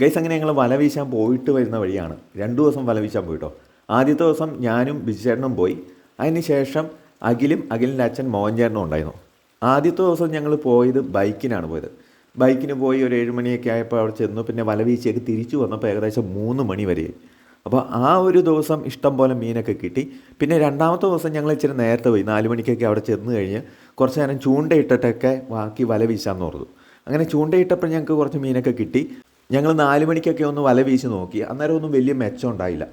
Guys, അങ്ങനെ ഞങ്ങൾ വല വീശാൻ പോയിട്ട് വരുന്ന വഴിയാണ്. 2 ദിവസം വല വീശാൻ പോയിട്ടോ. ആദ്യത്തെ ദിവസം ഞാനും ബിജുചേട്ടനും പോയി. അതിന് ശേഷം അഖിലിൻ്റെ അച്ഛൻ മോഹൻചേട്ടനും ഉണ്ടായിരുന്നു. ആദ്യത്തെ ദിവസം ഞങ്ങൾ പോയത് ബൈക്കിനാണ് പോയത്. ബൈക്കിന് പോയി ഒരു 7 മണിയൊക്കെ ആയപ്പോൾ അവിടെ ചെന്നു. പിന്നെ വല വീശിയൊക്കെ തിരിച്ചു വന്നപ്പോൾ ഏകദേശം 3 മണി വരെയായി. അപ്പോൾ ആ ഒരു ദിവസം ഇഷ്ടം പോലെ മീനൊക്കെ കിട്ടി. പിന്നെ രണ്ടാമത്തെ ദിവസം ഞങ്ങൾ ഇച്ചിരി നേരത്തെ പോയി. 4 മണിക്കൊക്കെ അവിടെ ചെന്ന് കഴിഞ്ഞ് കുറച്ച് നേരം ചൂണ്ടയിട്ടിട്ടൊക്കെ ബാക്കി വല വീശാമെന്ന് ഓർത്തു. അങ്ങനെ ചൂണ്ടയിട്ടപ്പോൾ ഞങ്ങൾക്ക് കുറച്ച് മീനൊക്കെ കിട്ടി. ഞങ്ങൾ 4 മണിക്കൊക്കെ ഒന്ന് വല വീശി നോക്കി. അന്നേരം ഒന്നും വലിയ മെച്ചം ഉണ്ടായില്ല.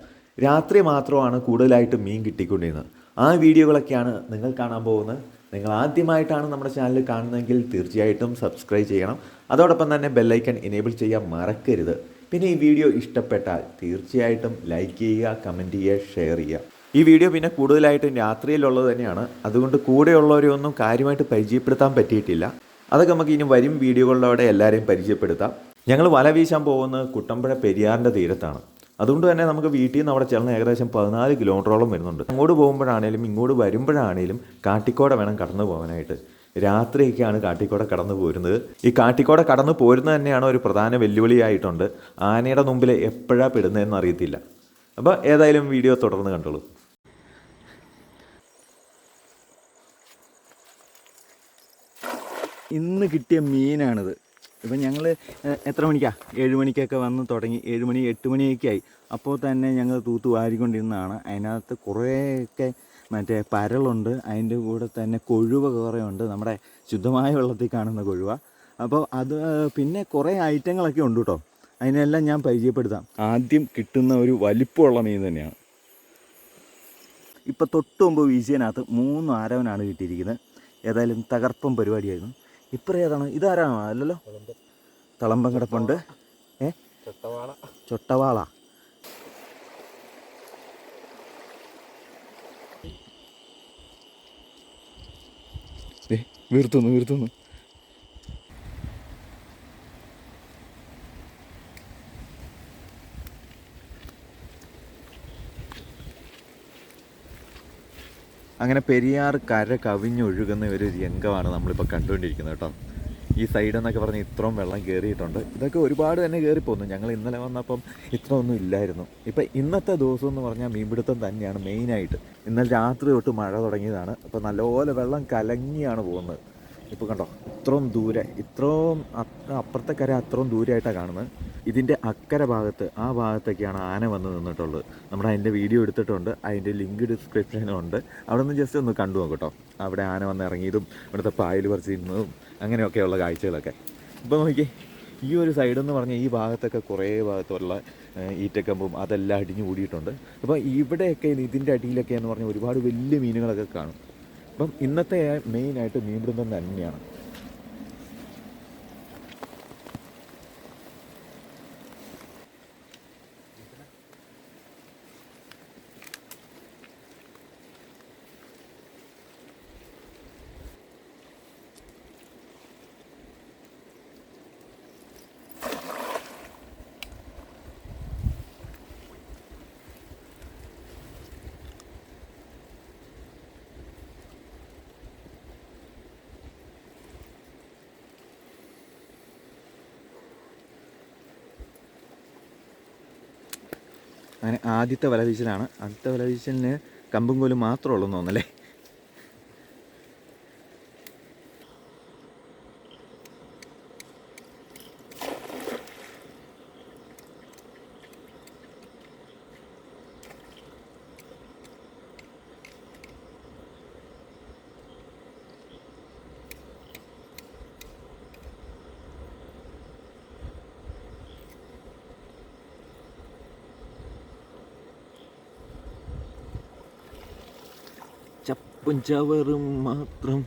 രാത്രി മാത്രമാണ് കൂടുതലായിട്ട് മീൻ കിട്ടിക്കൊണ്ടിരുന്നത്. ആ വീഡിയോകളൊക്കെയാണ് നിങ്ങൾ കാണാൻ പോകുന്നത്. നിങ്ങൾ ആദ്യമായിട്ടാണ് നമ്മുടെ ചാനൽ കാണുന്നതെങ്കിൽ തീർച്ചയായിട്ടും സബ്സ്ക്രൈബ് ചെയ്യണം. അതോടൊപ്പം തന്നെ ബെല്ലൈക്കൺ എനേബിൾ ചെയ്യാൻ മറക്കരുത്. പിന്നെ ഈ വീഡിയോ ഇഷ്ടപ്പെട്ടാൽ തീർച്ചയായിട്ടും ലൈക്ക് ചെയ്യുക, കമൻറ്റ് ചെയ്യുക, ഷെയർ ചെയ്യുക. ഈ വീഡിയോ പിന്നെ കൂടുതലായിട്ടും രാത്രിയിലുള്ളത് തന്നെയാണ്. അതുകൊണ്ട് കൂടെയുള്ളവരെ ഒന്നും കാര്യമായിട്ട് പരിചയപ്പെടുത്താൻ പറ്റിയിട്ടില്ല. അതൊക്കെ നമുക്ക് ഇനി വരും വീഡിയോകളിലൂടെ എല്ലാവരെയും പരിചയപ്പെടുത്താം. ഞങ്ങൾ വല വീശാൻ പോകുന്നത് കുട്ടമ്പുഴ പെരിയാറിൻ്റെ തീരത്താണ്. അതുകൊണ്ട് തന്നെ നമുക്ക് വീട്ടിൽ നിന്ന് അവിടെ ചെല്ലുന്ന ഏകദേശം 14 കിലോമീറ്ററോളം വരുന്നുണ്ട്. അങ്ങോട്ട് പോകുമ്പോഴാണേലും ഇങ്ങോട്ട് വരുമ്പോഴാണേലും കാട്ടിക്കോടെ വേണം കടന്നു പോകാനായിട്ട്. രാത്രിയൊക്കെയാണ് കാട്ടിക്കോടെ കടന്നു പോരുന്നത്. ഈ കാട്ടിക്കോടെ കടന്നു പോരുന്നത് തന്നെയാണ് ഒരു പ്രധാന വെല്ലുവിളിയായിട്ടുണ്ട്. ആനയുടെ മുമ്പിൽ എപ്പോഴാണ് പെടുന്നതെന്ന് അറിയത്തില്ല. അപ്പോൾ ഏതായാലും വീഡിയോ തുടർന്ന് കണ്ടോളൂ. ഇന്ന് കിട്ടിയ മീനാണിത്. ഇപ്പം ഞങ്ങൾ എത്ര മണിക്കാണ് 7 മണിക്കൊക്കെ വന്ന് തുടങ്ങി. 7 മണി 8 മണിയൊക്കെ ആയി. അപ്പോൾ തന്നെ ഞങ്ങൾ തൂത്ത് വാരിക്കൊണ്ടിരുന്നതാണ്. അതിനകത്ത് കുറേയൊക്കെ മറ്റേ പരലുണ്ട്. അതിൻ്റെ കൂടെ തന്നെ കൊഴുവ കുറേ ഉണ്ട്. നമ്മുടെ ശുദ്ധമായ വെള്ളത്തിൽ കാണുന്ന കൊഴുവ. അപ്പോൾ അത് പിന്നെ കുറേ ഐറ്റങ്ങളൊക്കെ ഉണ്ട് കേട്ടോ. അതിനെല്ലാം ഞാൻ പരിചയപ്പെടുത്താം. ആദ്യം കിട്ടുന്ന ഒരു വലിപ്പമുള്ള മീൻ തന്നെയാണ്. ഇപ്പോൾ തൊട്ട് മുമ്പ് വീശിയതിനകത്ത് 3 ആരവനാണ് കിട്ടിയിരിക്കുന്നത്. ഏതായാലും തകർപ്പം പരിപാടിയായിരുന്നു. ഇപ്പം ഏതാണ്? ഇതാരാണോ? അല്ലല്ലോ, തളമ്പം കിടപ്പുണ്ട്. ചൊട്ടവാള. വീർത്തുന്നു. അങ്ങനെ പെരിയാർ കര കവിഞ്ഞൊഴുകുന്ന ഒരു രംഗമാണ് നമ്മളിപ്പോൾ കണ്ടുകൊണ്ടിരിക്കുന്നത് കേട്ടോ. ഈ സൈഡ് എന്നൊക്കെ പറഞ്ഞാൽ ഇത്രയും വെള്ളം കയറിയിട്ടുണ്ട്. ഇതൊക്കെ ഒരുപാട് തന്നെ കയറിപ്പോന്നു. ഞങ്ങൾ ഇന്നലെ വന്നപ്പം ഇത്ര ഒന്നും ഇല്ലായിരുന്നു. ഇപ്പം ഇന്നത്തെ ദിവസം എന്ന് പറഞ്ഞാൽ മീൻപിടുത്തം തന്നെയാണ് മെയിനായിട്ട്. ഇന്നലെ രാത്രി തൊട്ട് മഴ തുടങ്ങിയതാണ്. അപ്പോൾ നല്ലപോലെ വെള്ളം കലങ്ങിയാണ് പോകുന്നത്. ഇപ്പോൾ കണ്ടോ, ഇത്രയും ദൂരെ, ഇത്രയും അപ്പുറത്തെ കര അത്രയും ദൂരമായിട്ടാണ് കാണുന്നത്. ഇതിൻ്റെ അക്കരെ ഭാഗത്ത്, ആ ഭാഗത്തൊക്കെയാണ് ആന വന്ന് നിന്നിട്ടുള്ളത്. നമ്മുടെ അതിൻ്റെ വീഡിയോ എടുത്തിട്ടുണ്ട്. അതിൻ്റെ ലിങ്ക് ഡിസ്ക്രിപ്ഷനുണ്ട്. അവിടെ നിന്ന് ജസ്റ്റ് ഒന്ന് കണ്ടു നോക്കട്ടോ. അവിടെ ആന വന്ന് ഇറങ്ങിയതും ഇവിടുത്തെ പായൽ പറിച്ചിരുന്നതും അങ്ങനെയൊക്കെയുള്ള കാഴ്ചകളൊക്കെ. ഇപ്പോൾ നോക്കി, ഈ ഒരു സൈഡെന്ന് പറഞ്ഞാൽ ഈ ഭാഗത്തൊക്കെ കുറേ ഭാഗത്തുള്ള ഈറ്റക്കമ്പും അതെല്ലാം അടിഞ്ഞു കൂടിയിട്ടുണ്ട്. അപ്പോൾ ഇവിടെയൊക്കെ ഇതിൻ്റെ അടിയിലൊക്കെ എന്ന് പറഞ്ഞാൽ ഒരുപാട് വലിയ മീനുകളൊക്കെ കാണും. അപ്പം ഇന്നത്തെ മെയിനായിട്ട് മീൻപിടുത്തം തന്നെയാണ്. അങ്ങനെ ആദ്യത്തെ വലവീശലാണ്. ആദ്യത്തെ വലവീശലിന് കമ്പും കോലും മാത്രമേ ഉള്ളൂ എന്ന് തോന്നല്ലേ. ചപ്പും ചവറും മാത്രം.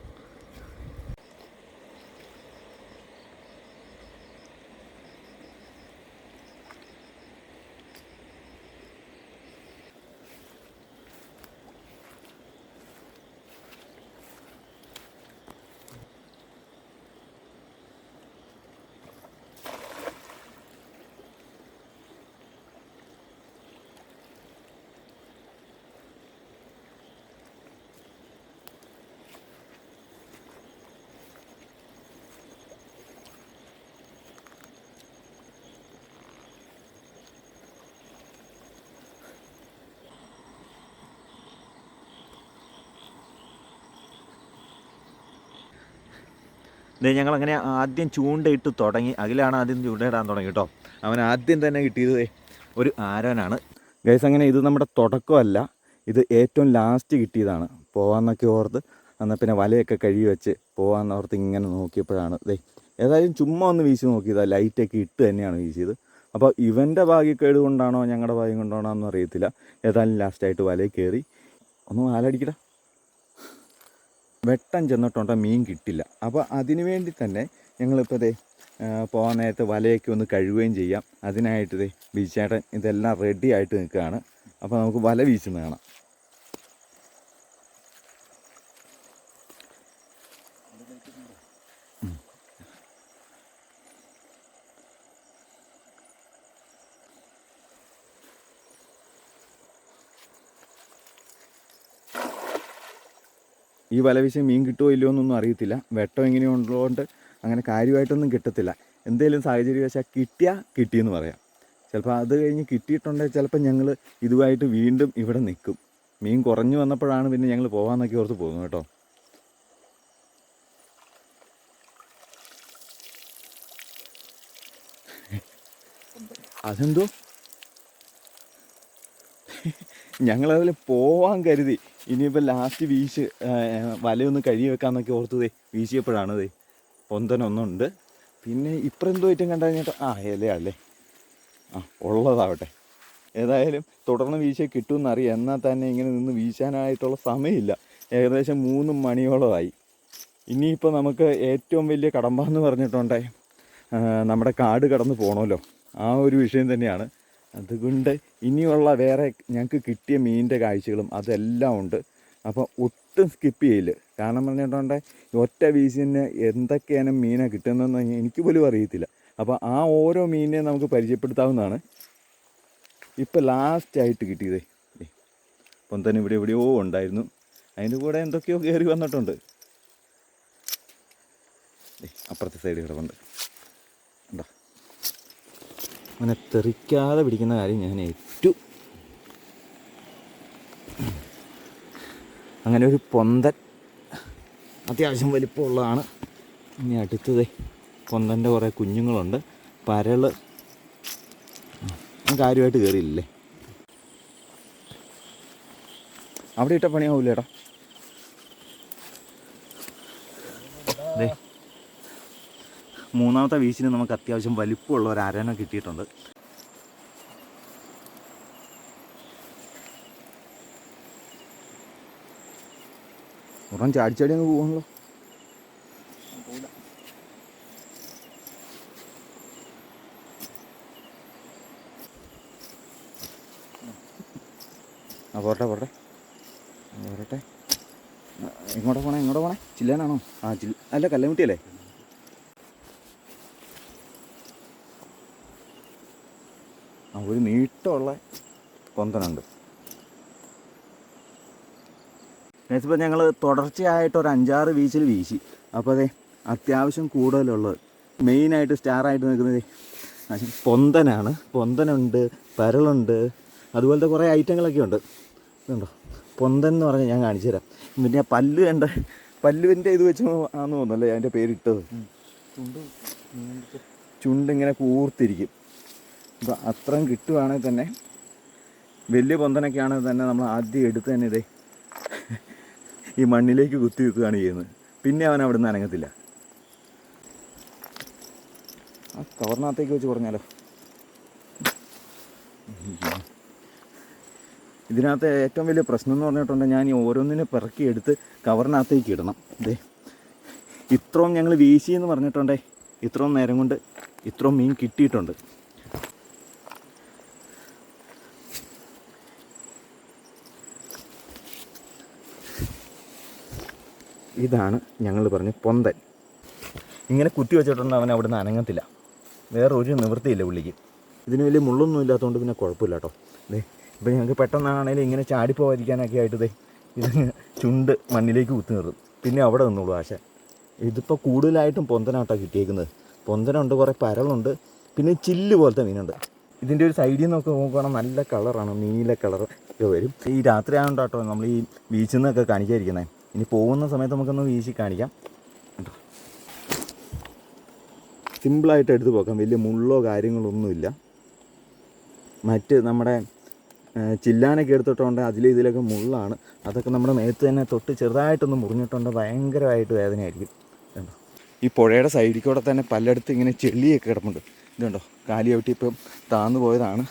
ഞങ്ങളങ്ങനെ ആദ്യം ചൂണ്ടയിട്ട് തുടങ്ങി. അഖിലാണ് ആദ്യം ചൂണ്ടയിടാൻ തുടങ്ങി കേട്ടോ. അവൻ ആദ്യം തന്നെ കിട്ടിയത് ഒരു ആരാനാണ് ഗൈസ്. അങ്ങനെ ഇത് നമ്മുടെ തുടക്കമല്ല, ഇത് ഏറ്റവും ലാസ്റ്റ് കിട്ടിയതാണ്. പോകാമെന്നൊക്കെ ഓർത്ത് എന്നാൽ പിന്നെ വലയൊക്കെ കഴുകി വെച്ച് പോകാമെന്നോർത്ത് ഇങ്ങനെ നോക്കിയപ്പോഴാണ് ഏതായാലും ചുമ്മാ ഒന്ന് വീശി നോക്കിയതാണ്. ലൈറ്റൊക്കെ ഇട്ട് തന്നെയാണ് വീശിയത്. അപ്പോൾ ഇവൻ്റെ ഭാഗ്യക്കേട് കൊണ്ടാണോ ഞങ്ങളുടെ ഭാഗ്യം കൊണ്ടാണോ എന്ന് അറിയത്തില്ല. ഏതായാലും ലാസ്റ്റായിട്ട് വലയിൽ കയറി. ഒന്ന് വാലടിക്കടാ. വെട്ടം ചെന്നിട്ടുണ്ടോ മീൻ കിട്ടില്ല. അപ്പോൾ അതിനു വേണ്ടി തന്നെ ഞങ്ങളിപ്പോൾ പോകാൻ നേരത്തെ വലയൊക്കെ ഒന്ന് കഴുകുകയും ചെയ്യാം. അതിനായിട്ട് ബീച്ചേട്ടൻ ഇതെല്ലാം റെഡി ആയിട്ട് നിൽക്കുകയാണ്. അപ്പോൾ നമുക്ക് വല വീശുന്ന കാണാം. ഈ വല വീശി മീൻ കിട്ടുമോ ഇല്ലയോ എന്നൊന്നും അറിയത്തില്ല. വെട്ടം എങ്ങനെയുള്ളതുകൊണ്ട് അങ്ങനെ കാര്യമായിട്ടൊന്നും കിട്ടത്തില്ല. എന്തെങ്കിലും സാഹചര്യവശാൽ കിട്ടിയാൽ കിട്ടിയെന്ന് പറയാം. ചിലപ്പോൾ അത് കഴിഞ്ഞ് കിട്ടിയിട്ടുണ്ടെങ്കിൽ ചിലപ്പോൾ ഞങ്ങൾ ഇതുമായിട്ട് വീണ്ടും ഇവിടെ നിൽക്കും. മീൻ കുറഞ്ഞു വന്നപ്പോഴാണ് പിന്നെ ഞങ്ങൾ പോകാമെന്നൊക്കെ ഓർത്ത് പോകുന്നു കേട്ടോ. അതെന്തോ ഞങ്ങളതിൽ പോവാൻ കരുതി. ഇനിയിപ്പോൾ ലാസ്റ്റ് വലയൊന്ന് കഴുകി വെക്കാമെന്നൊക്കെ ഓർത്തതേ വീശിയപ്പോഴാണ് പൊന്തനൊന്നുണ്ട്. പിന്നെ ഇപ്പറെന്തോ ഐറ്റം കണ്ടു കഴിഞ്ഞിട്ട് ഇലയല്ലേ, ഉള്ളതാവട്ടെ. ഏതായാലും തുടർന്ന് വീശിയാൽ കിട്ടുമെന്നറിയാം. എന്നാൽ തന്നെ ഇങ്ങനെ നിന്ന് വീശാനായിട്ടുള്ള സമയമില്ല. ഏകദേശം 3 മണിയോളമായി. ഇനിയിപ്പോൾ നമുക്ക് ഏറ്റവും വലിയ കടമ്പെന്ന് പറഞ്ഞിട്ടുണ്ടേ നമ്മുടെ കാട് കടന്ന് പോകണമല്ലോ. ആ ഒരു വിഷയം തന്നെയാണ്. അതുകൊണ്ട് ഇനിയുള്ള വേറെ ഞങ്ങൾക്ക് കിട്ടിയ മീനിൻ്റെ കാഴ്ചകളും അതെല്ലാം ഉണ്ട്. അപ്പോൾ ഒട്ടും സ്കിപ്പ് ചെയ്യില്ല. കാരണം പറഞ്ഞിട്ടുണ്ടെ ഒറ്റ വീശിന് എന്തൊക്കെയാണ് മീനെ കിട്ടുന്നതെന്ന് എനിക്ക് പോലും അറിയത്തില്ല. അപ്പോൾ ആ ഓരോ മീനിനെ നമുക്ക് പരിചയപ്പെടുത്താവുന്നതാണ്. ഇപ്പോൾ ലാസ്റ്റായിട്ട് കിട്ടിയത് പൊന്തൻ ഇവിടെ എവിടെയോ ഉണ്ടായിരുന്നു. അതിൻ്റെ കൂടെ എന്തൊക്കെയോ കയറി വന്നിട്ടുണ്ട്. അപ്പുറത്തെ സൈഡ് കിടപ്പുണ്ട്. ഉണ്ടോ? അങ്ങനെ തെറിക്കാതെ പിടിക്കുന്ന കാര്യം ഞാൻ ഏറ്റു. അങ്ങനെ ഒരു പൊന്തൻ അത്യാവശ്യം വലിപ്പമുള്ളതാണ്. ഇനി അടുത്തത് പൊന്തൻ്റെ കുറേ കുഞ്ഞുങ്ങളുണ്ട്. പരള് കാര്യമായിട്ട് കയറിയില്ലേ. അവിടെ ഇട്ട പണിയാവൂലേടാ. മൂന്നാമത്തെ വീശിന് നമുക്ക് അത്യാവശ്യം വലിപ്പമുള്ള ഒരു അരന കിട്ടിയിട്ടുണ്ട്. ഉറം ചാടിച്ചാടി അങ്ങ് പോകുമല്ലോ. പോട്ടെ എങ്ങോട്ടാ പോണേ? ചില്ലാനാണോ? അല്ല കല്ലമുട്ടിയല്ലേ? ഒരു നീട്ടമുള്ള പൊന്തനുണ്ട്. ഇപ്പോൾ ഞങ്ങൾ തുടർച്ചയായിട്ട് ഒരു 5-6 വീശിൽ വീശി. അപ്പോൾ അത്യാവശ്യം കൂടുതലുള്ളത് മെയിനായിട്ട് സ്റ്റാറായിട്ട് നിൽക്കുന്നത് പൊന്തനാണ്. പൊന്തനുണ്ട്, പരളുണ്ട്, അതുപോലത്തെ കുറേ ഐറ്റങ്ങളൊക്കെ ഉണ്ട്. ഇതുണ്ടോ പൊന്തൻ എന്ന് പറഞ്ഞാൽ ഞാൻ കാണിച്ചു തരാം. പിന്നെ പല്ലുവിൻ്റെ ഇത് വെച്ച് ആണെന്ന് തോന്നുന്നല്ലേ അതിൻ്റെ പേരിട്ടത്. ചുണ്ടിങ്ങനെ കൂർത്തിരിക്കും. അപ്പോൾ അത്രയും കിട്ടുവാണെങ്കിൽ തന്നെ വലിയ പൊന്തനൊക്കെ ആണെങ്കിൽ തന്നെ നമ്മൾ ആദ്യം എടുത്ത് തന്നെ ഈ മണ്ണിലേക്ക് കുത്തി വെക്കുകയാണ് ചെയ്യുന്നത്. പിന്നെ അവൻ അവിടെ നിന്ന് അനങ്ങത്തില്ല. ആ കവറിനകത്തേക്ക് വെച്ച് പറഞ്ഞാലോ. ഇതിനകത്ത് ഏറ്റവും വലിയ പ്രശ്നം എന്ന് പറഞ്ഞിട്ടുണ്ടെങ്കിൽ ഞാൻ ഈ ഓരോന്നിനെ പിറക്കി എടുത്ത് കവറിനകത്തേക്ക് ഇടണം. ഇത്രയും ഞങ്ങൾ വീശിയെന്ന് പറഞ്ഞിട്ടുണ്ടേ ഇത്രയും നേരം കൊണ്ട് ഇത്രയും മീൻ കിട്ടിയിട്ടുണ്ട്. ഇതാണ് ഞങ്ങൾ പറഞ്ഞ പൊന്തൻ. ഇങ്ങനെ കുത്തി വെച്ചിട്ടുണ്ട് അവൻ അവിടെ നിന്ന് അനങ്ങത്തില്ല. വേറെ ഒരു നിവൃത്തിയില്ല പുള്ളിക്ക്. ഇതിന് വലിയ മുള്ളൊന്നും ഇല്ലാത്തതുകൊണ്ട് പിന്നെ കുഴപ്പമില്ല കേട്ടോ. ഇപ്പം ഞങ്ങൾക്ക് പെട്ടെന്നാണെങ്കിലും ഇങ്ങനെ ചാടിപ്പോവാതിരിക്കാനൊക്കെ ആയിട്ട് ഇത് ചുണ്ട് മണ്ണിലേക്ക് കുത്തി നിർത്തും. പിന്നെ അവിടെ നിന്നുള്ളൂ ആശ. ഇതിപ്പോൾ കൂടുതലായിട്ടും പൊന്തനാട്ടോ കിട്ടിയേക്കുന്നത്. പൊന്തനുണ്ട്, കുറേ പരളുണ്ട്, പിന്നെ ചില്ല് പോലത്തെ മീനുണ്ട്. ഇതിൻ്റെ ഒരു സൈഡിൽ നിന്നൊക്കെ നോക്കുകയാണെങ്കിൽ നല്ല കളറാണ്, നീല കളർ ഒക്കെ വരും. ഈ രാത്രി ആയതുകൊണ്ട് കേട്ടോ നമ്മൾ ഈ ബീച്ചിൽ നിന്നൊക്കെ കാണിക്കാതിരിക്കുന്നത്. ഇനി പോകുന്ന സമയത്ത് നമുക്കൊന്ന് വീശി കാണിക്കാം കേട്ടോ. സിമ്പിളായിട്ട് എടുത്ത് പോക്കാം, വലിയ മുള്ളോ കാര്യങ്ങളൊന്നുമില്ല. മറ്റ് നമ്മുടെ ചില്ലാനൊക്കെ എടുത്തിട്ടുണ്ട് ഇതിലൊക്കെ മുള്ളാണ്. അതൊക്കെ നമ്മുടെ മേത്ത് തന്നെ തൊട്ട് ചെറുതായിട്ടൊന്ന് മുറിഞ്ഞിട്ടുണ്ട്, ഭയങ്കരമായിട്ട് വേദനയായിരിക്കും. കണ്ടോ, ഈ പുഴയുടെ സൈഡിൽ കൂടെ തന്നെ പലയിടത്ത് ഇങ്ങനെ ചെളിയൊക്കെ കിടപ്പുണ്ട്. ഇതുണ്ടോ, കാലി ചവിട്ടി ഇപ്പം താന്നു പോയതാണ്.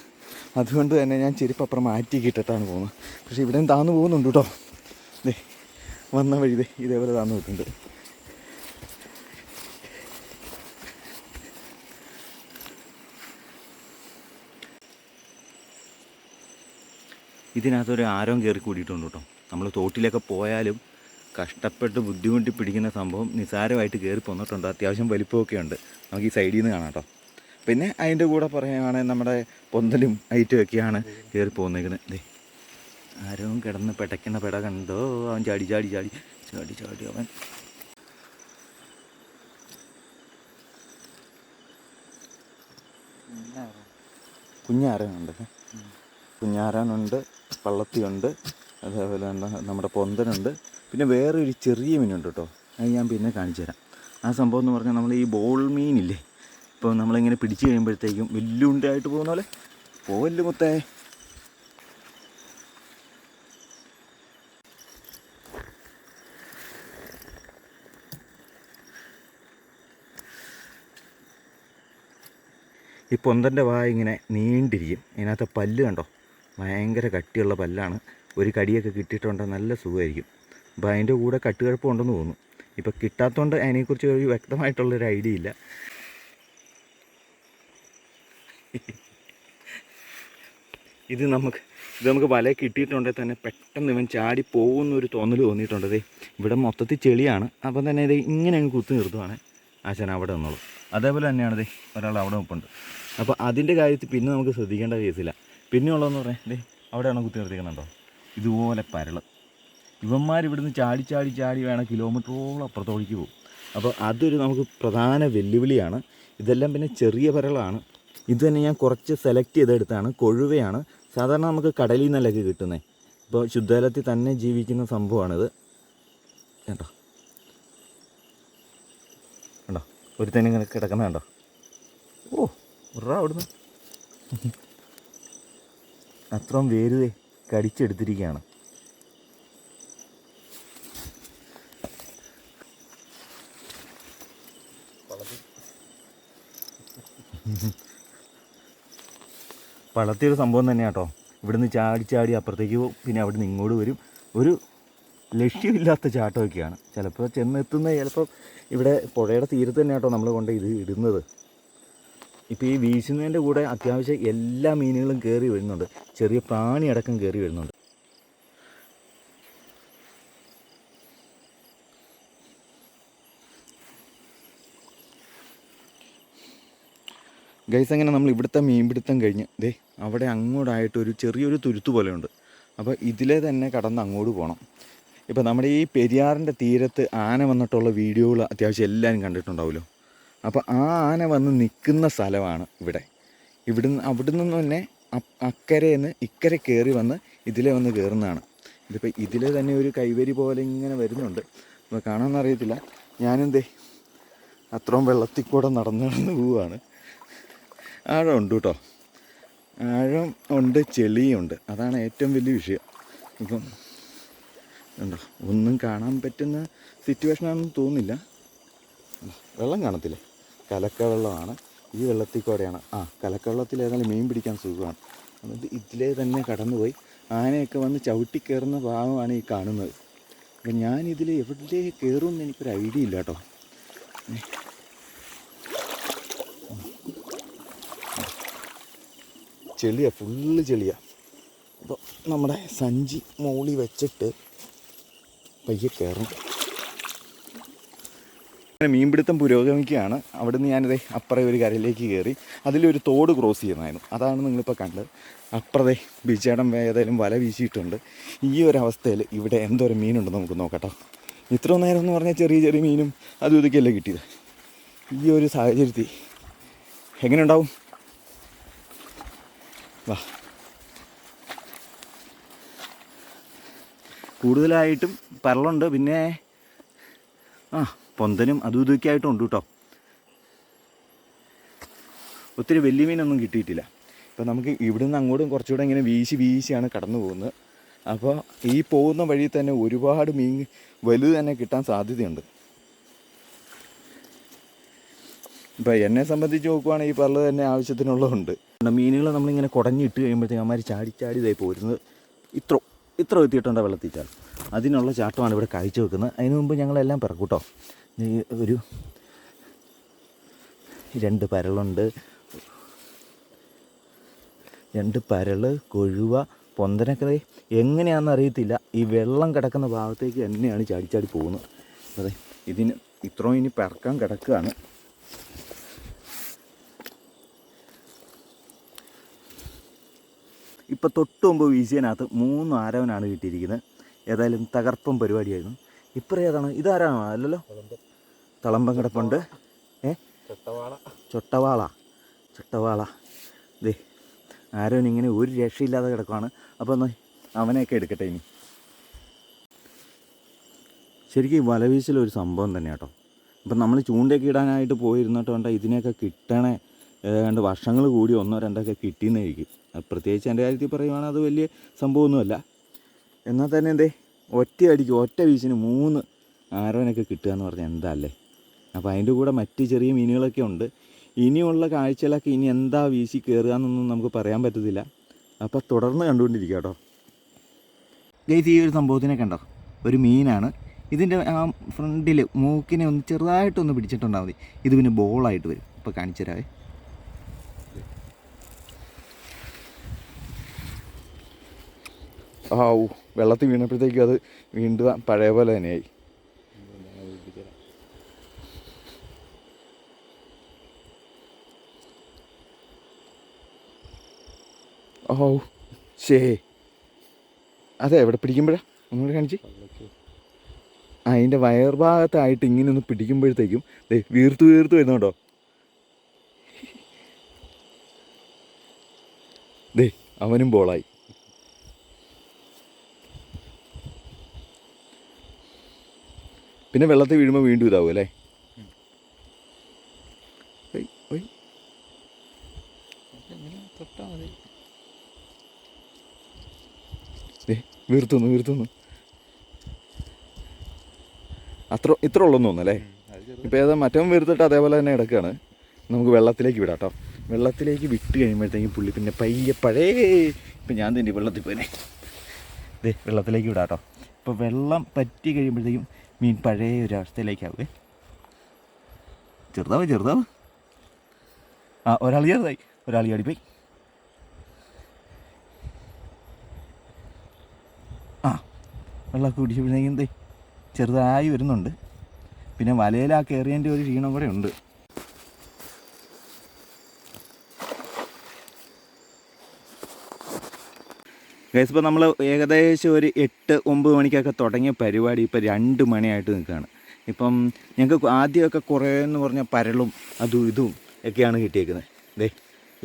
അതുകൊണ്ട് തന്നെ ഞാൻ ചെരുപ്പപ്പുറം മാറ്റിയൊക്കെ ഇട്ടിട്ടാണ് പോകുന്നത്. പക്ഷേ ഇവിടെയും താന്നു പോകുന്നുണ്ട് കേട്ടോ. ദേ വന്ന വഴി ഇതേപോലെ താന്നു പോയിട്ടുണ്ട്. ഇതിനകത്തൊരു ആരവും കയറി കൂടിയിട്ടുണ്ട് കേട്ടോ. നമ്മൾ തോട്ടിലൊക്കെ പോയാലും കഷ്ടപ്പെട്ട് ബുദ്ധിമുട്ടി പിടിക്കുന്ന സംഭവം നിസ്സാരമായിട്ട് കയറി പോന്നിട്ടുണ്ട്. അത്യാവശ്യം വലിപ്പമൊക്കെ ഉണ്ട്, നമുക്ക് ഈ സൈഡിൽ നിന്ന് കാണാം കേട്ടോ. പിന്നെ അതിൻ്റെ കൂടെ പറയുകയാണെങ്കിൽ നമ്മുടെ പൊന്തലും ഐറ്റമൊക്കെയാണ് കയറി പോകുന്നേക്കുന്നത്. ദേ ആരവും കിടന്ന് പിടയ്ക്കുന്ന പിട കണ്ടോ, അവൻ ചാടി ചാടി ചാടി ചാടി ചാടി അവൻ. കുഞ്ഞാരനുണ്ട്, കുഞ്ഞാരാനുണ്ട്, പള്ളത്തിയുണ്ട്, അതേപോലെ തന്നെ നമ്മുടെ പൊന്തനുണ്ട്. പിന്നെ വേറൊരു ചെറിയ മീനുണ്ട് കേട്ടോ, അത് ഞാൻ പിന്നെ കാണിച്ചു തരാം. ആ സംഭവം എന്ന് പറഞ്ഞാൽ നമ്മൾ ഈ ബോൾ മീനില്ലേ, ഇപ്പോൾ നമ്മളിങ്ങനെ പിടിച്ച് കഴിയുമ്പോഴത്തേക്കും വെല്ലുണ്ടായിട്ട് പോകുന്ന പോലെ പോവല്ല് മുത്തേ. ഈ പൊന്തൻ്റെ വായ ഇങ്ങനെ നീണ്ടിരിക്കും. അതിനകത്തെ പല്ല് കണ്ടോ, ഭയങ്കര കട്ടിയുള്ള പല്ലാണ്. ഒരു കടിയൊക്കെ കിട്ടിയിട്ടുണ്ടെങ്കിൽ നല്ല സുഖമായിരിക്കും. അപ്പോൾ അതിൻ്റെ കൂടെ കട്ടുകഴപ്പമുണ്ടെന്ന് തോന്നുന്നു. ഇപ്പോൾ കിട്ടാത്തതുകൊണ്ട് അതിനെക്കുറിച്ച് ഒരു വ്യക്തമായിട്ടുള്ളൊരു ഐഡിയ ഇല്ല. ഇത് നമുക്ക് വല കിട്ടിയിട്ടുണ്ടെങ്കിൽ തന്നെ പെട്ടെന്ന് ഇവൻ ചാടി പോകുന്നൊരു തോന്നൽ തോന്നിയിട്ടുണ്ട്. ഇവിടെ മൊത്തത്തിൽ ചെളിയാണ്. അപ്പം തന്നെ ഇത് ഇങ്ങനെ അങ്ങ് കുത്തി നിർത്തുവാണ്. ആശാൻ അവിടെ നിന്നോളൂ. അതേപോലെ തന്നെയാണ് ഒരാൾ അവിടെ നിൽപ്പുണ്ട്. അപ്പോൾ അതിൻ്റെ കാര്യത്തിൽ പിന്നെ നമുക്ക് ശ്രദ്ധിക്കേണ്ട കേസില്ല. പിന്നെ ഉള്ളതെന്ന് പറഞ്ഞാൽ അവിടെയാണോ കുത്തി നിർത്തിക്കുന്നുണ്ടോ, ഇതുപോലെ പരൾ. ഇവന്മാരിവിടുന്ന് ചാടി ചാടി ചാടി വേണം കിലോമീറ്ററോളം അപ്പുറത്തോളിക്ക് പോകും. അപ്പോൾ അതൊരു നമുക്ക് പ്രധാന വെല്ലുവിളിയാണ്. ഇതെല്ലാം പിന്നെ ചെറിയ പരളാണ്. ഇത് തന്നെ ഞാൻ കുറച്ച് സെലക്ട് ചെയ്തെടുത്താണ്. കൊഴുവയാണ്. സാധാരണ നമുക്ക് കടലിൽ നിന്നല്ലൊക്കെ കിട്ടുന്നത്. ഇപ്പോൾ ശുദ്ധജലത്തിൽ തന്നെ ജീവിക്കുന്ന സംഭവമാണിത്. കേട്ടോ കണ്ടോ, ഒരു തന്നെ ഇങ്ങനെ കിടക്കുന്ന കണ്ടോ. ഓ അവിടുന്ന് അത്രയും വേരുതേ കടിച്ചെടുത്തിരിക്കുകയാണ്. പളത്തിയൊരു സംഭവം തന്നെയാണ് കേട്ടോ. ഇവിടുന്ന് ചാടി ചാടി അപ്പുറത്തേക്ക് പോകും, പിന്നെ അവിടുന്ന് ഇങ്ങോട്ട് വരും. ഒരു ലക്ഷ്യമില്ലാത്ത ചാട്ടമൊക്കെയാണ്. ചിലപ്പോൾ ചെന്നെത്തുന്നത് ചിലപ്പോൾ ഇവിടെ പുഴയുടെ തീരത്ത് തന്നെ കേട്ടോ നമ്മൾ കൊണ്ട് ഇത് ഇടുന്നത്. ഇപ്പോൾ ഈ വീശുന്നതിൻ്റെ കൂടെ അത്യാവശ്യം എല്ലാ മീനുകളും കയറി വരുന്നുണ്ട്. ചെറിയ പ്രാണി അടക്കം കയറി വരുന്നുണ്ട്. ഗൈസ്, അങ്ങനെ നമ്മൾ ഇവിടുത്തെ മീൻപിടുത്തം കഴിഞ്ഞ് അവിടെ അങ്ങോട്ടായിട്ടൊരു ചെറിയൊരു തുരുത്ത് പോലെയുണ്ട്. അപ്പോൾ ഇതിലെ തന്നെ കടന്ന് അങ്ങോട്ട് പോകണം. ഇപ്പോൾ നമ്മുടെ ഈ പെരിയാറിൻ്റെ തീരത്ത് ആന വന്നിട്ടുള്ള വീഡിയോകൾ അത്യാവശ്യം എല്ലാവരും കണ്ടിട്ടുണ്ടാവുമല്ലോ. അപ്പോൾ ആ ആന വന്ന് നിൽക്കുന്ന സ്ഥലമാണ് ഇവിടെ. അവിടെ നിന്ന് തന്നെ അക്കരയിൽ നിന്ന് ഇക്കരെ കയറി വന്ന് ഇതിലെ വന്ന് കയറുന്നതാണ്. ഇതിപ്പോൾ ഇതിലെ തന്നെ ഒരു കൈവരി പോലെ ഇങ്ങനെ വരുന്നുണ്ട്. അപ്പോൾ കാണാമെന്ന് അറിയത്തില്ല. ഞാനും അത്രയും വെള്ളത്തിൽ കൂടെ നടന്ന് പോവുകയാണ്. ആഴം ഉണ്ട് കേട്ടോ, ആഴം ഉണ്ട്, ചെളിയുണ്ട്. അതാണ് ഏറ്റവും വലിയ വിഷയം. ഇപ്പം ഉണ്ടോ, ഒന്നും കാണാൻ പറ്റുന്ന സിറ്റുവേഷനാണെന്ന് തോന്നുന്നില്ല. വെള്ളം കാണത്തില്ലേ, കലക്ക വെള്ളമാണ്. ഈ വെള്ളത്തിൽ കൂടെയാണ് കലക്ക വെള്ളത്തിൽ ഏതായാലും മീൻ പിടിക്കാൻ സുഖമാണ്. അതുകൊണ്ട് ഇതിലേ തന്നെ കടന്നുപോയി ആനയൊക്കെ വന്ന് ചവിട്ടി കയറുന്ന ഭാഗമാണ് ഈ കാണുന്നത്. അപ്പം ഞാനിതിൽ എവിടെ കയറുമെന്ന് എനിക്കൊരു ഐഡിയ ഇല്ല കേട്ടോ. ചെളിയാണ്, ഫുള്ള് ചെളിയാണ്. അപ്പോൾ നമ്മുടെ സഞ്ചി മോളി വെച്ചിട്ട് പയ്യെ കയറണം. മീൻപിടുത്തം പുരോഗമിക്കുകയാണ്. അവിടെ നിന്ന് ഞാനിത് അപ്പുറം ഒരു കരയിലേക്ക് കയറി അതിലൊരു തോട് ക്രോസ് ചെയ്യുന്നതായിരുന്നു. അതാണ് നിങ്ങളിപ്പോൾ കണ്ടത്. അപ്പുറത്തെ ബിച്ചേടം ഏതായാലും വല വീശിയിട്ടുണ്ട്. ഈ ഒരു അവസ്ഥയിൽ ഇവിടെ എന്തോരം മീനുണ്ടെന്ന് നമുക്ക് നോക്കട്ടോ. ഇത്ര നേരം എന്ന് പറഞ്ഞാൽ ചെറിയ ചെറിയ മീനും അതും ഇതൊക്കെയല്ലേ കിട്ടിയത്. ഈ ഒരു സാഹചര്യത്തിൽ എങ്ങനെ ഉണ്ടാവും? വാ, കൂടുതലായിട്ടും പരലുണ്ട്, പിന്നെ പൊന്തനും അതും ഇതൊക്കെ ആയിട്ടും ഉണ്ട് കേട്ടോ. ഒത്തിരി വലിയ മീനൊന്നും കിട്ടിയിട്ടില്ല. ഇപ്പോൾ നമുക്ക് ഇവിടുന്ന് അങ്ങോട്ടും കുറച്ചുകൂടെ ഇങ്ങനെ വീശിയാണ് കടന്നു പോകുന്നത്. അപ്പോൾ ഈ പോകുന്ന വഴി തന്നെ ഒരുപാട് മീൻ വലുത് തന്നെ കിട്ടാൻ സാധ്യതയുണ്ട്. ഇപ്പോൾ എന്നെ സംബന്ധിച്ച് നോക്കുവാണെങ്കിൽ ഈ പറഞ്ഞത് തന്നെ ആവശ്യത്തിനുള്ളതുണ്ട്. മീനുകൾ നമ്മളിങ്ങനെ കുടഞ്ഞിട്ട് കഴിയുമ്പോഴത്തേക്ക് അമ്മമാർ ചാടി ഇതായി പോരുന്നത് ഇത്ര എത്തിയിട്ടുണ്ട് വെള്ളത്തിൽ ചാൽ. അതിനുള്ള ചാട്ടമാണ് ഇവിടെ കാഴ്ച വെക്കുന്നത്. അതിനു മുമ്പ് ഞങ്ങളെല്ലാം പിറക്കും കേട്ടോ. ഒരു 2 പരലുണ്ട്, 2 പരൽ, കൊഴുവ, പൊന്തനൊക്കെ എങ്ങനെയാണെന്ന് അറിയത്തില്ല. ഈ വെള്ളം കിടക്കുന്ന ഭാഗത്തേക്ക് തന്നെയാണ് ചാടി പോകുന്നത്. അതെ, ഇതിന് ഇത്രയും ഇനി പിറക്കാൻ കിടക്കുകയാണ്. ഇപ്പോൾ തൊട്ട് മുമ്പ് വീശിയതിനകത്ത് 3 ആരവനാണ് കിട്ടിയിരിക്കുന്നത്. ഏതായാലും തകർപ്പം പരിപാടിയായിരുന്നു. ഇപ്പറേ ഏതാണ്? ഇതാരാണോ? അല്ലല്ലോ, തളമ്പം കിടപ്പുണ്ട്. ചൊട്ടവാള ദേ ആരവൻ ഇങ്ങനെ ഒരു രക്ഷയില്ലാതെ കിടക്കുവാണ്. അപ്പോൾ ഒന്ന് അവനെയൊക്കെ എടുക്കട്ടെ. ഇനി ശരിക്കും വലവീശലൊരു സംഭവം തന്നെ കേട്ടോ. ഇപ്പം നമ്മൾ ചൂണ്ടയൊക്കെ ഇടാനായിട്ട് പോയിരുന്നിട്ടുണ്ട് ഇതിനെയൊക്കെ കിട്ടണേ ഏതാണ്ട് വർഷങ്ങൾ കൂടി 1-2 കിട്ടിയെന്നായിരിക്കും. പ്രത്യേകിച്ച് എൻ്റെ കാര്യത്തിൽ പറയുവാണെങ്കിൽ അത് വലിയ സംഭവമൊന്നുമല്ല. എന്നാൽ തന്നെ ഒറ്റ വീശിന് 3 ആരവനൊക്കെ കിട്ടുക എന്ന് പറഞ്ഞാൽ എന്താ അല്ലേ. അപ്പോൾ അതിൻ്റെ കൂടെ മറ്റ് ചെറിയ മീനുകളൊക്കെ ഉണ്ട്. ഇനിയുള്ള കാഴ്ചകളൊക്കെ ഇനി എന്താ വീശി കയറുക എന്നൊന്നും നമുക്ക് പറയാൻ പറ്റത്തില്ല. അപ്പോൾ തുടർന്ന് കണ്ടുകൊണ്ടിരിക്കുക കേട്ടോ. ഗൈസ്, ഈ ഒരു സംഭവത്തിനെ കണ്ടോ? ഒരു മീനാണ്. ഇതിൻ്റെ ആ ഫ്രണ്ടിൽ മൂക്കിനെ ഒന്ന് ചെറുതായിട്ടൊന്ന് പിടിച്ചിട്ടുണ്ടാൽ മതി. ഇത് പിന്നെ ബോളായിട്ട് വരും. ഇപ്പോൾ കാണിച്ചു തരാവേ. വെള്ളത്തിൽ വീണപ്പോഴത്തേക്കും അത് വീണ്ടും പഴയ പോലെ തന്നെയായി. അതെ, എവിടെ പിടിക്കുമ്പോഴാ ഒന്നുകൂടെ കാണിച്ച്. അതിൻ്റെ വയർഭാഗത്തായിട്ട് ഇങ്ങനെ ഒന്ന് പിടിക്കുമ്പോഴത്തേക്കും വീർത്ത് വരുന്നുണ്ടോ? അവനും ബോളായി. പിന്നെ വെള്ളത്തിൽ വീഴുമ്പോൾ വീണ്ടും ഇതാവും അല്ലേ. വീർത്തുന്നു ഇത്ര ഉള്ളെന്ന് തോന്നുന്നല്ലേ. ഇപ്പോൾ ഏതാ മറ്റവൻ വീർത്തിട്ട് അതേപോലെ തന്നെ കിടക്കുകയാണ്. നമുക്ക് വെള്ളത്തിലേക്ക് വിടാം കേട്ടോ. വെള്ളത്തിലേക്ക് വിട്ട് കഴിയുമ്പോഴത്തേക്കും പുള്ളി പിന്നെ പയ്യെ ഇപ്പം ഞാൻ തന്നെ വെള്ളത്തിൽ പോയി വെള്ളത്തിലേക്ക് വിടാം കേട്ടോ. ഇപ്പോൾ വെള്ളം പറ്റി കഴിയുമ്പോഴത്തേക്കും മീൻ പഴയ ഒരു അവസ്ഥയിലേക്കാവേ. ചെറുതാവ് ഒരാൾ ചെറുതായി, ഒരാൾ ചാടിപ്പോയി. വെള്ളമൊക്കെ പിടിച്ചപ്പോഴത്തേക്കും ചെറുതായി വരുന്നുണ്ട്. പിന്നെ വലയിലാ കയറിയതിൻ്റെ ഒരു ക്ഷീണം കൂടെ ഉണ്ട്. ഗൈസ്, ഇപ്പോൾ നമ്മൾ ഏകദേശം ഒരു 8-9 മണിക്കൊക്കെ തുടങ്ങിയ പരിപാടി ഇപ്പോൾ 2 മണിയായിട്ട് നിൽക്കുകയാണ്. ഇപ്പം ഞങ്ങൾക്ക് ആദ്യമൊക്കെ കുറേ എന്ന് പറഞ്ഞാൽ പരലും അതും ഇതും ഒക്കെയാണ് കിട്ടിയേക്കുന്നത്.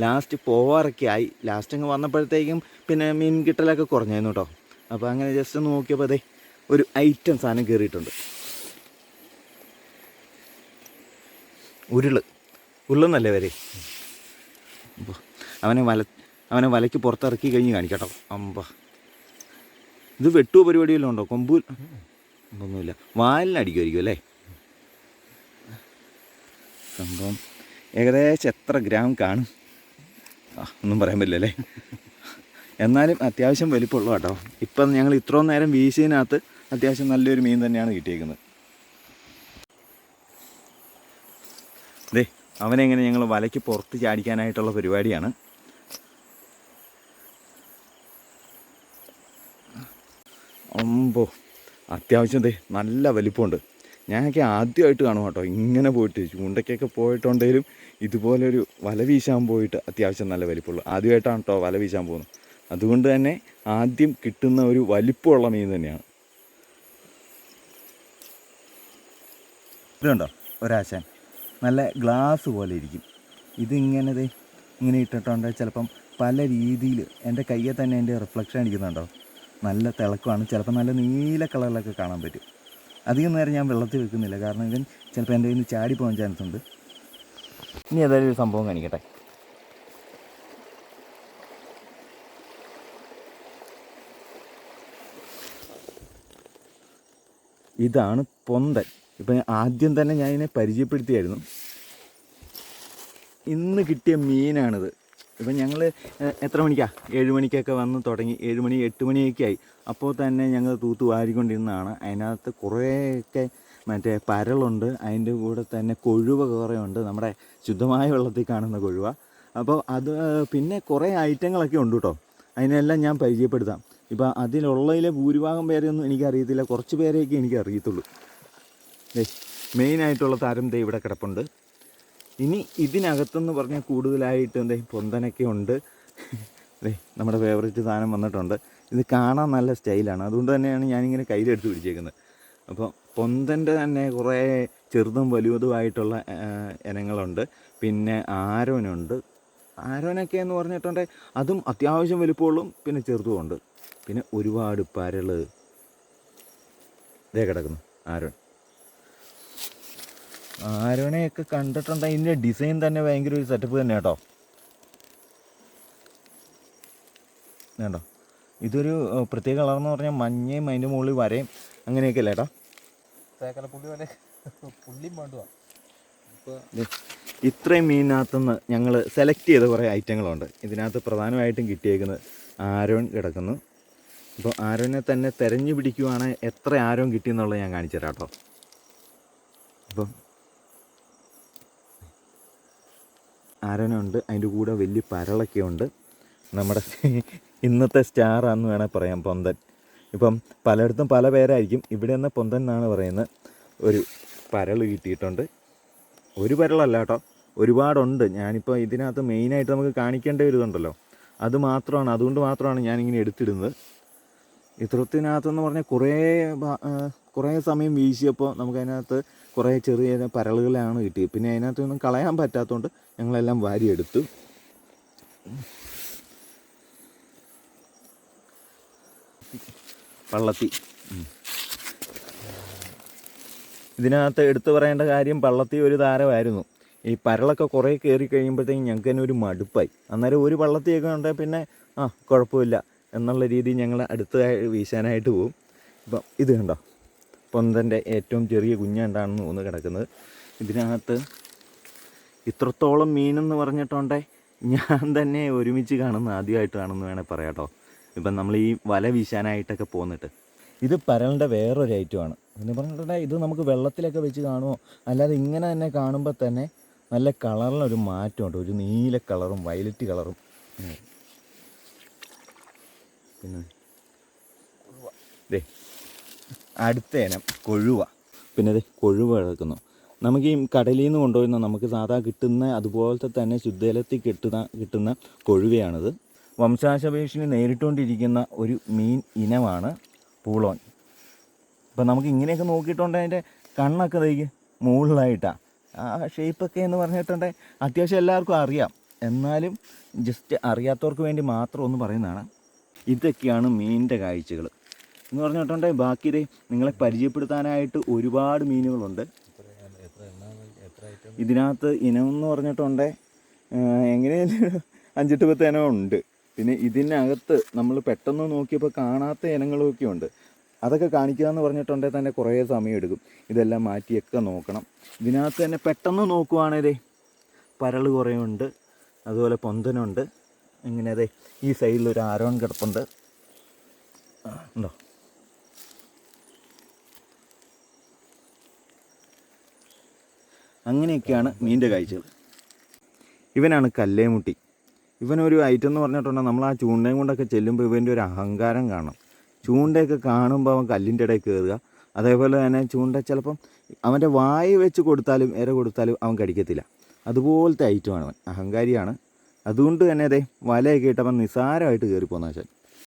ലാസ്റ്റ് പോവാറൊക്കെ ആയി. ലാസ്റ്റ് അങ്ങ് വന്നപ്പോഴത്തേക്കും പിന്നെ മീൻ കിട്ടലൊക്കെ കുറഞ്ഞായിരുന്നു കേട്ടോ. അപ്പോൾ അങ്ങനെ ജസ്റ്റ് ഒന്ന് നോക്കിയപ്പോൾ ഒരു ഐറ്റം സാധനം കയറിയിട്ടുണ്ട്. ഉരുളെന്നല്ലേ വരെ. അപ്പോൾ അവനെ വലയ്ക്ക് പുറത്തിറക്കി കഴിഞ്ഞ് കാണിക്കട്ടോ. ഇത് വെട്ടുവോ പരിപാടിയെല്ലാം ഉണ്ടോ? കൊമ്പൂൽ ഒന്നുമില്ല, വാലിനടിക്കുമായിരിക്കും അല്ലേ സംഭവം. ഏകദേശം എത്ര ഗ്രാം കാണും ഒന്നും പറയാൻ പറ്റില്ല അല്ലേ. എന്നാലും അത്യാവശ്യം വലിപ്പമുള്ളൂ കേട്ടോ. ഇപ്പം ഞങ്ങൾ ഇത്രയും നേരം വീശിയതിനകത്ത് അത്യാവശ്യം നല്ലൊരു മീൻ തന്നെയാണ് കിട്ടിയേക്കുന്നത്. അവനെങ്ങനെ ഞങ്ങൾ വലയ്ക്ക് പുറത്ത് ചാടിക്കാനായിട്ടുള്ള പരിപാടിയാണ്. അത്യാവശ്യം നല്ല വലിപ്പമുണ്ട്. ഞാനൊക്കെ ആദ്യമായിട്ട് കാണും കേട്ടോ ഇങ്ങനെ പോയിട്ട്. ചൂണ്ടയ്ക്കൊക്കെ പോയിട്ടുണ്ടെങ്കിലും ഇതുപോലൊരു വല വീശാൻ പോയിട്ട് അത്യാവശ്യം നല്ല വലിപ്പമുള്ളൂ. ആദ്യമായിട്ടാണ് കേട്ടോ വല വീശാൻ പോകുന്നത്. അതുകൊണ്ട് തന്നെ ആദ്യം കിട്ടുന്ന ഒരു വലിപ്പമുള്ള മീൻ തന്നെയാണ്. ഇതുണ്ടോ ഒരാശാൻ, നല്ല ഗ്ലാസ് പോലെ ഇരിക്കും. ഇതിങ്ങനെ ഇങ്ങനെ ഇട്ടിട്ടുണ്ട്. ചിലപ്പം പല രീതിയിൽ എൻ്റെ കയ്യിൽ തന്നെ എൻ്റെ റിഫ്ലക്ഷൻ അടിക്കുന്നുണ്ടോ. നല്ല തിളക്കമാണ്. ചിലപ്പോൾ നല്ല നീല കളറിലൊക്കെ കാണാൻ പറ്റും. അധികം നേരം ഞാൻ വെള്ളത്തിൽ വെക്കുന്നില്ല, കാരണം ഇവൻ ചിലപ്പോൾ എൻ്റെ കയ്യിൽ നിന്ന് ചാടിപ്പോകാൻ ചാൻസ് ഉണ്ട്. ഇനി ഏതായാലും ഒരു സംഭവം കാണിക്കട്ടെ. ഇതാണ് പൊന്തൻ. ഇപ്പം ആദ്യം തന്നെ ഞാൻ ഇതിനെ പരിചയപ്പെടുത്തിയായിരുന്നു. ഇന്ന് കിട്ടിയ മീനാണിത്. ഇപ്പം ഞങ്ങൾ എത്ര മണിക്കാണ് 7 മണിക്കൊക്കെ വന്ന് തുടങ്ങി. 7 മണി 8 മണിയൊക്കെ ആയി. അപ്പോൾ തന്നെ ഞങ്ങൾ തൂത്ത് വാരിക്കൊണ്ടിരുന്നതാണ്. അതിനകത്ത് കുറേയൊക്കെ മറ്റേ പരലുണ്ട്, അതിൻ്റെ കൂടെ തന്നെ കൊഴുവ കുറേ ഉണ്ട്, നമ്മുടെ ശുദ്ധമായ വെള്ളത്തിൽ കാണുന്ന കൊഴുവ. അപ്പോൾ അത് പിന്നെ കുറേ ഐറ്റങ്ങളൊക്കെ ഉണ്ട് കേട്ടോ. അതിനെല്ലാം ഞാൻ പരിചയപ്പെടുത്താം. ഇപ്പം അതിലുള്ളതിലെ ഭൂരിഭാഗം പേരെയൊന്നും എനിക്കറിയത്തില്ല, കുറച്ച് പേരെയൊക്കെ എനിക്കറിയത്തുള്ളൂ. മെയിനായിട്ടുള്ള താരം ദേ ഇവിടെ കിടപ്പുണ്ട്. ഇനി ഇതിനകത്തെന്ന് പറഞ്ഞാൽ കൂടുതലായിട്ട് പൊന്തനൊക്കെ ഉണ്ട്. നമ്മുടെ ഫേവറേറ്റ് സാധനം വന്നിട്ടുണ്ട്. ഇത് കാണാൻ നല്ല സ്റ്റൈലാണ്, അതുകൊണ്ട് തന്നെയാണ് ഞാനിങ്ങനെ കയ്യിലെടുത്ത് പിടിച്ചേക്കുന്നത്. അപ്പോൾ പൊന്തൻ്റെ തന്നെ കുറേ ചെറുതും വലുതുമായിട്ടുള്ള ഇനങ്ങളുണ്ട്. പിന്നെ ആരോനുണ്ട്. ആരോനൊക്കെ എന്ന് പറഞ്ഞിട്ടുണ്ടെങ്കിൽ അതും അത്യാവശ്യം വലുപ്പമുള്ളും പിന്നെ ചെറുതുമുണ്ട്. പിന്നെ ഒരുപാട് പരൽ ഇതേ കിടക്കുന്നു. ആരോനെയൊക്കെ കണ്ടിട്ടുണ്ടെങ്കിൽ ഇതിൻ്റെ ഡിസൈൻ തന്നെ ഭയങ്കര ഒരു സെറ്റപ്പ് തന്നെ കേട്ടോ. വേണ്ടോ, ഇതൊരു പ്രത്യേക കളറെന്ന് പറഞ്ഞാൽ മഞ്ഞയും അതിൻ്റെ മുകളിൽ വരയും അങ്ങനെയൊക്കെ അല്ലേ ഏട്ടാ? ഇത്രയും മീനിനകത്തുനിന്ന് ഞങ്ങൾ സെലക്ട് ചെയ്ത കുറേ ഐറ്റങ്ങളുണ്ട്. ഇതിനകത്ത് പ്രധാനമായിട്ടും കിട്ടിയേക്കുന്നത് ആരോൻ കിടക്കുന്നു. അപ്പോൾ ആരോനെ തന്നെ തിരഞ്ഞു പിടിക്കുവാണെങ്കിൽ എത്ര ആരോൻ കിട്ടിയെന്നുള്ളത് ഞാൻ കാണിച്ചു തരാം കേട്ടോ. അപ്പം ആരോനുണ്ട്, അതിൻ്റെ കൂടെ വലിയ പരളൊക്കെ ഉണ്ട്. നമ്മുടെ ഇന്നത്തെ സ്റ്റാറാന്ന് വേണേൽ പറയാം പൊന്തൻ. ഇപ്പം പലയിടത്തും പല പേരായിരിക്കും. ഇവിടെ നിന്ന് പൊന്തൻ എന്നാണ് പറയുന്നത്. ഒരു പരൾ കിട്ടിയിട്ടുണ്ട്. ഒരു പരളല്ല കേട്ടോ, ഒരുപാടുണ്ട്. ഞാനിപ്പോൾ ഇതിനകത്ത് മെയിനായിട്ട് നമുക്ക് കാണിക്കേണ്ട ഒരു ഇതുണ്ടല്ലോ, അതുകൊണ്ട് മാത്രമാണ് ഞാനിങ്ങനെ എടുത്തിടുന്നത്. ഇത്രത്തിനകത്തെന്ന് പറഞ്ഞാൽ കുറേ സമയം വീശിയപ്പോൾ നമുക്കതിനകത്ത് കുറേ ചെറിയ പരളുകളാണ് കിട്ടിയത്. പിന്നെ അതിനകത്തൊന്നും കളയാൻ പറ്റാത്തതുകൊണ്ട് ഞങ്ങളെല്ലാം വാരിയെടുത്തു. പള്ളത്തി ഇതിനകത്ത് എടുത്തു പറയേണ്ട കാര്യം, പള്ളത്തി ഒരു താരമായിരുന്നു. ഈ പരളൊക്കെ കുറേ കയറി കഴിയുമ്പോഴത്തേക്കും ഞങ്ങൾക്ക് തന്നെ ഒരു മടുപ്പായി. അന്നേരം ഒരു പള്ളത്തിയൊക്കെ ഉണ്ടെങ്കിൽ പിന്നെ കുഴപ്പമില്ല എന്നുള്ള രീതിയിൽ ഞങ്ങൾ അടുത്ത് വീശാനായിട്ട് പോകും. ഇപ്പം ഇത് കണ്ടോ, പൊന്തൻ്റെ ഏറ്റവും ചെറിയ കുഞ്ഞാണ്ടാണെന്ന് തോന്നുന്നു കിടക്കുന്നത്. ഇതിനകത്ത് ഇത്രത്തോളം മീനെന്ന് പറഞ്ഞിട്ടുണ്ടേ ഞാൻ തന്നെ ഒരുമിച്ച് കാണുന്ന ആദ്യമായിട്ടാണെന്ന് വേണേൽ പറയാം കേട്ടോ. ഇപ്പം നമ്മൾ ഈ വല വീശാനായിട്ടൊക്കെ പോന്നിട്ട് ഇത് പരലിൻ്റെ വേറൊരു ഐറ്റമാണ്. എന്ന് പറഞ്ഞിട്ടുണ്ടെങ്കിൽ ഇത് നമുക്ക് വെള്ളത്തിലൊക്കെ വെച്ച് കാണുമോ, അല്ലാതെ ഇങ്ങനെ തന്നെ കാണുമ്പോൾ തന്നെ നല്ല കളറിലൊരു മാറ്റമുണ്ട്. ഒരു നീല കളറും വയലറ്റ് കളറും. പിന്നെ അടുത്ത ഇനം കൊഴുവ. പിന്നെ കൊഴുവ കിടക്കുന്നു. നമുക്ക് ഈ കടലിൽ നിന്ന് കൊണ്ടുവരുന്ന നമുക്ക് സാധാ കിട്ടുന്ന അതുപോലത്തെ തന്നെ ശുദ്ധജലത്തിൽ കിട്ടുന്ന കൊഴുവയാണിത്. വംശനാശഭീഷണി നേരിട്ടുകൊണ്ടിരിക്കുന്ന ഒരു മീൻ ഇനമാണ് പൂളോൻ. ഇപ്പം നമുക്ക് ഇങ്ങനെയൊക്കെ നോക്കിയിട്ടുണ്ടെങ്കിൽ അതിൻ്റെ കണ്ണൊക്കെ തേക്ക് മുകളിലായിട്ടാണ്. ആ ഷേപ്പൊക്കെ എന്ന് പറഞ്ഞിട്ടുണ്ടെങ്കിൽ അത്യാവശ്യം എല്ലാവർക്കും അറിയാം, എന്നാലും ജസ്റ്റ് അറിയാത്തവർക്ക് വേണ്ടി മാത്രം ഒന്ന് പറയുന്നതാണ്. ഇതൊക്കെയാണ് മീനിൻ്റെ കാഴ്ചകൾ എന്ന് പറഞ്ഞിട്ടുണ്ടെങ്കിൽ. ബാക്കി നിങ്ങളെ പരിചയപ്പെടുത്താനായിട്ട് ഒരുപാട് മീനുകളുണ്ട്. ഇതിനകത്ത് ഇനമെന്ന് പറഞ്ഞിട്ടുണ്ടെങ്കിൽ എങ്ങനെയായാലും 5-10 ഇനമുണ്ട്. പിന്നെ ഇതിനകത്ത് നമ്മൾ പെട്ടെന്ന് നോക്കിയപ്പോൾ കാണാത്ത ഇനങ്ങളൊക്കെ ഉണ്ട്. അതൊക്കെ കാണിക്കുക എന്ന് പറഞ്ഞിട്ടുണ്ടെങ്കിൽ തന്നെ കുറേ സമയം എടുക്കും. ഇതെല്ലാം മാറ്റിയൊക്കെ നോക്കണം. ഇതിനകത്ത് തന്നെ പെട്ടെന്ന് നോക്കുവാണേലേ പരൾ കുറേ ഉണ്ട്, അതുപോലെ പൊന്തനുണ്ട്. ഇങ്ങനെ ഈ സൈഡിലൊരു ആരോൺ കിടപ്പുണ്ട് ഉണ്ടോ. അങ്ങനെയൊക്കെയാണ് മീനിൻ്റെ കാഴ്ചകൾ. ഇവനാണ് കല്ലേമുട്ടി. ഇവനൊരു ഐറ്റം എന്ന് പറഞ്ഞിട്ടുണ്ടെങ്കിൽ നമ്മൾ ആ ചൂണ്ടയും കൊണ്ടൊക്കെ ചെല്ലുമ്പോൾ ഇവൻ്റെ ഒരു അഹങ്കാരം കാണണം. ചൂണ്ടയൊക്കെ കാണുമ്പോൾ അവൻ കല്ലിൻ്റെ ഇടയിൽ കയറുക. അതേപോലെ തന്നെ ചൂണ്ട ചിലപ്പം അവൻ്റെ വായ വെച്ച് കൊടുത്താലും ഇര കൊടുത്താലും അവൻ കടിക്കത്തില്ല. അതുപോലത്തെ ഐറ്റമാണ് അവൻ, അഹങ്കാരിയാണ്. അതുകൊണ്ട് തന്നെ വലയൊക്കെ ഇട്ടവൻ നിസ്സാരമായിട്ട് കയറിപ്പോന്ന വെച്ചാൽ